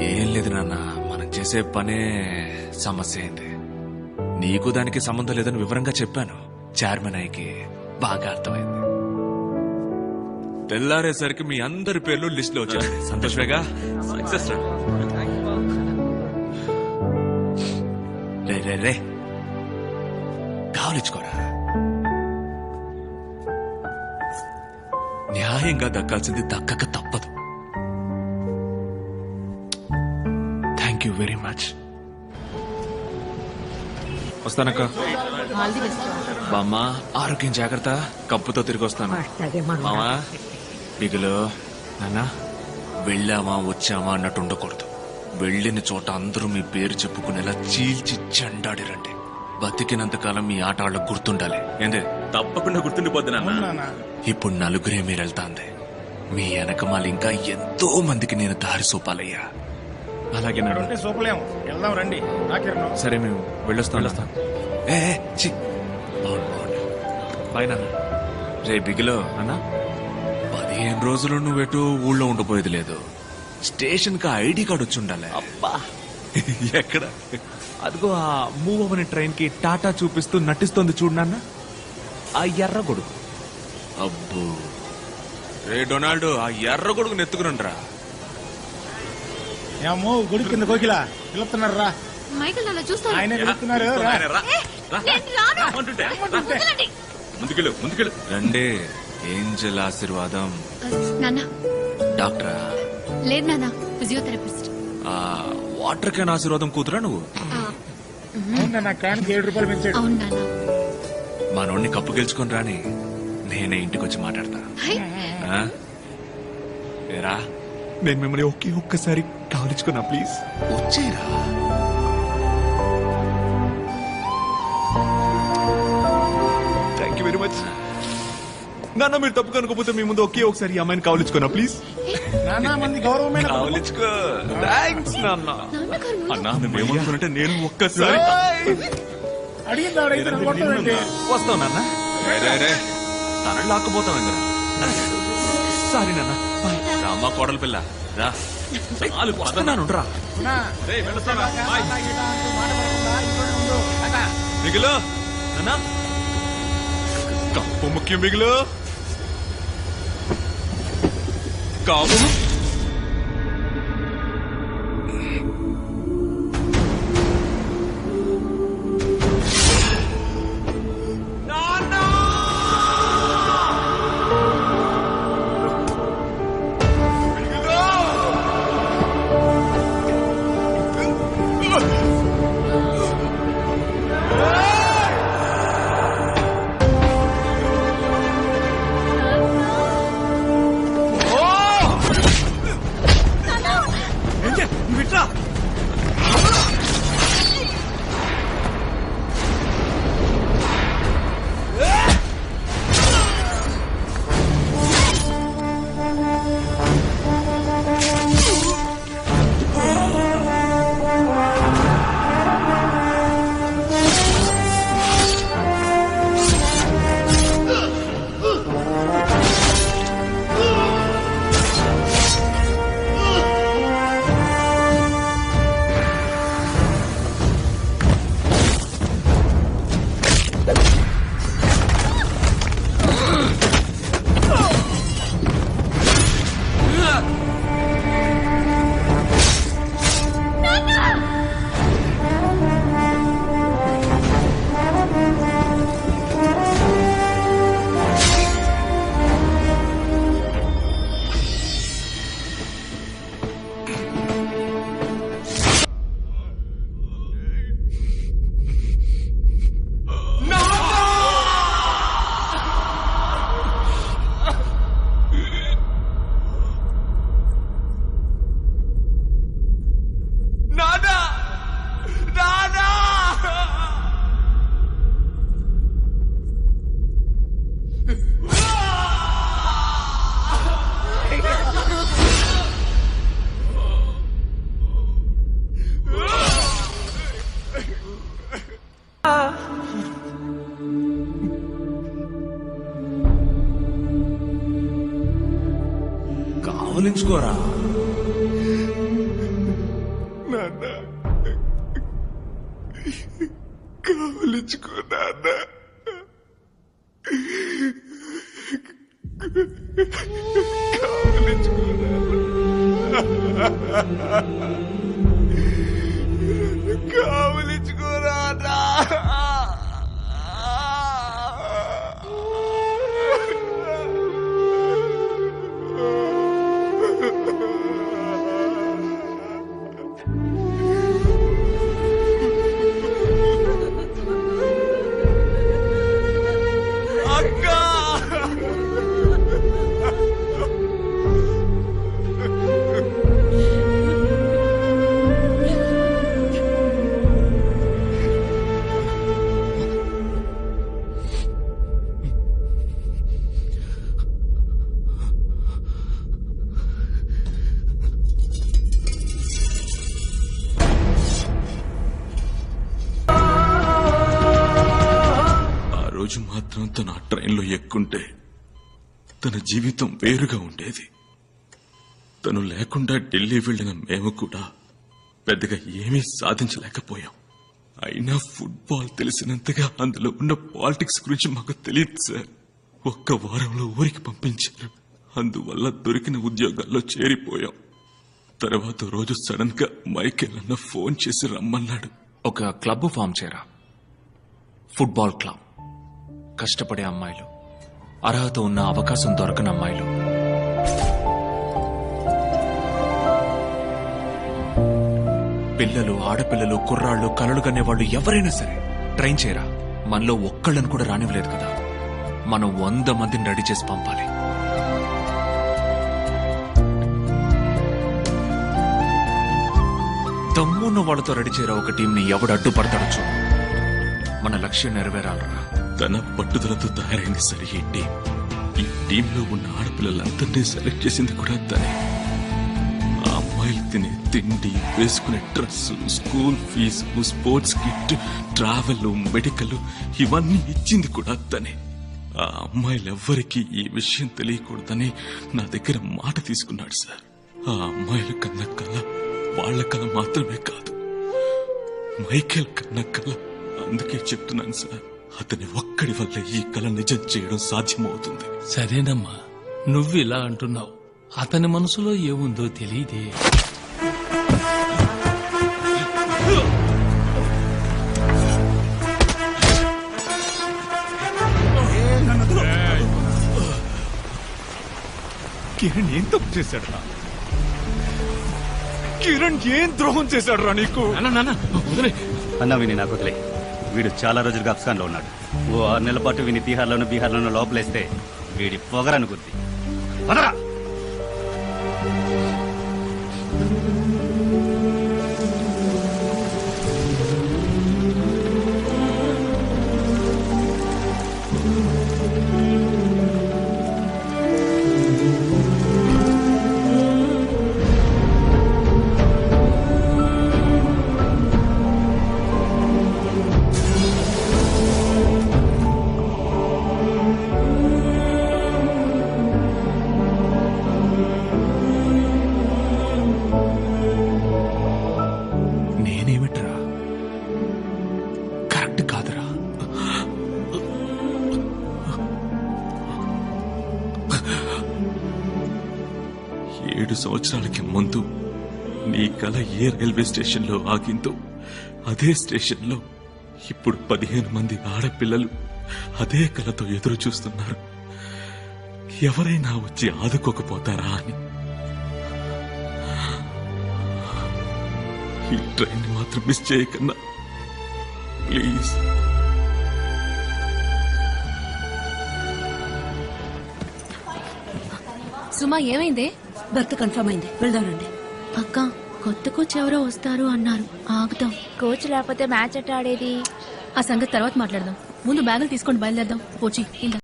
ఏం లేదు నాన్న, మనం చేసే పనే సమస్య అయింది. నీకు దానికి సంబంధం లేదని వివరంగా చెప్పాను. చైర్మన్ అయ్యకి బాగా అర్థమైంది. తెల్లారేసరికి మీ అందరి పేర్లు లిస్ట్ లో వచ్చాయి. సంతోషమేగా? సక్సెస్ రా. రే రే రే కావలిచ్చుకోరా. న్యాయంగా దక్కాల్సింది దక్కక తప్పదు. Thank you very much. వస్తానక్క. బామ్మ ఆరోగ్యం జాగ్రత్త. కప్పుతో తిరిగి వస్తాను. మామా బిగులు. నాన్న వెళ్ళామా వచ్చామా అన్నట్టు ఉండకూడదు. వెళ్ళిన చోట అందరూ మీ పేరు చెప్పుకునేలా చీల్చి చెండాడిరండి. బతికినంతకాలం మీ ఆట వాళ్ళకు గుర్తుండాలి. ఏందే? తప్పకుండా గుర్తుండిపోద్ది నాన్న. ఇప్పుడు నలుగురే మీరు వెళ్తాంది. మీ వెనకమాల ఇంకా ఎంతో మందికి నేను దారి సూపాలయ్యా. అలాగే సూపలేము. వెళ్దాం రండి. సరే మేము వెళ్ళొస్తాం. ఏ బాయ్ నాన్న. రే బిగిలో అన్న, 15 రోజులు నువ్వెటు ఊళ్ళో ఉండిపోయేది లేదు. స్టేషన్ కి ఐడి కార్డు వచ్చి ఉండాలి. అబ్బా ఎక్కడ? అదిగో ఆ మూవ్ అవ్వని ట్రైన్ కి టాటా చూపిస్తూ నటిస్తోంది చూడు నాన్న, ఆ ఎర్ర గొడుగు. అబ్బో రే డొనాల్డ్, ఆ ఎర్ర గొడుగు నెత్తుకురండ్రా. ఏమో గుడి కింద కోకిలా పిలుస్తున్నారా? మైకల్ అలా చూస్తారు. ఆయన పిలుస్తున్నారు. ముందుకెళ్ళు. రండి. ఏంజల్ ఆశీర్వాదం. నాన్న డాక్టరా? లేదు నాన్న, ఫిజియోథెరపిస్ట్. వాటర్ క్యాన్ ఆశీర్వాదం కూతురా నువ్వు? నా క్యాన్కి 7 రూపాయలు పెంచాడు. అవును నాన్న. మనోడిని కప్పు గెలుచుకొని రాని, నేనే ఇంటికి వచ్చి మాట్లాడతా. ఏరా, నేను మిమ్మల్ని ఒక్కసారి కావలించుకున్నా ప్లీజ్. వచ్చేరా. థ్యాంక్ యూ వెరీ మచ్ నాన్న. మీరు తప్పు కనుకోపోతే మీ ముందు ఒకసారి ఈ అమ్మాయిని కావలించుకున్నా ప్లీజ్. నానా మంది గౌరవమైన కావలించుకో. థ్యాంక్స్ నాన్న. అన్నా నువ్వేమనుకున్నట్టే నేను ఒక్కసారి అడిగింది. వస్తావు నాన్న. తనని లాక్కుపోతాం ఇంకా. సారీ నాన్న. బాయ్. రామ్మా కోడలు పిల్ల రా. చాలు వస్తున్నాను రా. మిగులు అన్నా, కప్పు ముఖ్యం. మిగులు కావు. కావలించుకోరా. కావలించుకున్నా కావలించుకోరా రోజు మాత్రం తన ఆ ట్రైన్లో ఎక్కుంటే తన జీవితం వేరుగా ఉండేది. తను లేకుండా ఢిల్లీ వెళ్లిన మేము కూడా పెద్దగా ఏమీ సాధించలేకపోయాం. అయినా ఫుట్బాల్ తెలిసినంతగా అందులో ఉన్న పాలిటిక్స్ గురించి మాకు తెలియదు సార్. ఒక్క వారంలో ఊరికి పంపించారు. అందువల్ల దొరికిన ఉద్యోగాల్లో చేరిపోయాం. తర్వాత రోజు సడన్ గా మైకేల్ అన్న ఫోన్ చేసి రమ్మన్నాడు. ఒక క్లబ్ ఫామ్ చేయరా, ఫుట్బాల్ క్లబ్. కష్టపడే అమ్మాయిలు, అర్హత ఉన్న అవకాశం దొరకని అమ్మాయిలు, పిల్లలు, ఆడపిల్లలు, కుర్రాళ్ళు, కలలు కనేవాళ్ళు ఎవరైనా సరే ట్రైన్ చేయరా. మనలో ఒక్కళ్ళని కూడా రానివ్వలేదు కదా. మనం 100 మందిని రెడీ చేసి పంపాలి. దమ్మున్న వాళ్ళతో రెడీ చేయరా. ఒక టీంని ఎవడు అడ్డుపడతాడో చూడు. మన లక్ష్యం నెరవేరాలరా. తన పట్టుదలతో తయారైంది సరి ఈ టీం. ఈ టీంలో ఉన్న ఆడపిల్లలందరినీ సెలెక్ట్ చేసింది కూడా తనే. ఆ అమ్మాయిలు తినే తిండి, వేసుకునే dress, school fees, sports kit, travel, medical ఇవన్నీ ఇచ్చింది కూడా తనే. ఆ అమ్మాయిలెవ్వరికీ ఈ విషయం తెలియకూడదని నా దగ్గర మాట తీసుకున్నాడు సార్. ఆ అమ్మాయిల కన్న కళ వాళ్ల కళ మాత్రమే కాదు, మైకేల్ కన్న కళ. అందుకే చెప్తున్నాను సార్, అతని ఒక్కడి వల్ల ఈ కళ నిజం చేయడం సాధ్యమవుతుంది. సరేనమ్మా, నువ్వు ఇలా అంటున్నావు. అతని మనసులో ఏముందో తెలియదే. కిరణ్ ఏం తప్పు చేశాడు రా? కిరణ్ ఏం ద్రోహం చేశాడు రా నీకు? అన్న విని నాకు వదిలే. వీడు చాలా రోజులుగా అఫ్ఘాన్ లో ఉన్నాడు. ఓ 6 నెలల పాటు విని బీహార్లోనూ లోపలేస్తే వీడి పొగరనుకుంది. వదరా. నేనేమిట్రా? కరెక్ట్ కాదురా. 7 సంవత్సరాలకి ముందు నీ కళ ఏ రైల్వే స్టేషన్ లో ఆగిందో అదే స్టేషన్ లో ఇప్పుడు 15 మంది ఆడపిల్లలు అదే కళతో ఎదురు చూస్తున్నారు. ఎవరైనా వచ్చి ఆదుకోకపోతారా అని. ఈ ట్రైన్ మాత్రం మిస్ చేయకన్నా ప్లీజ్. సుమా, ఏమైందే? బర్త్ కన్ఫర్మ్ అయింది, వెళ్దామండి. అక్క, కొత్త కోచ్ ఎవరో వస్తారు అన్నారు. ఆగుతాం. కోచ్ లేకపోతే మ్యాచ్ ఎట్లా ఆడేది? ఆ సంగతి తర్వాత మాట్లాడదాం. ముందు బ్యాగులు తీసుకొని బయలుదేరదాం. పోచి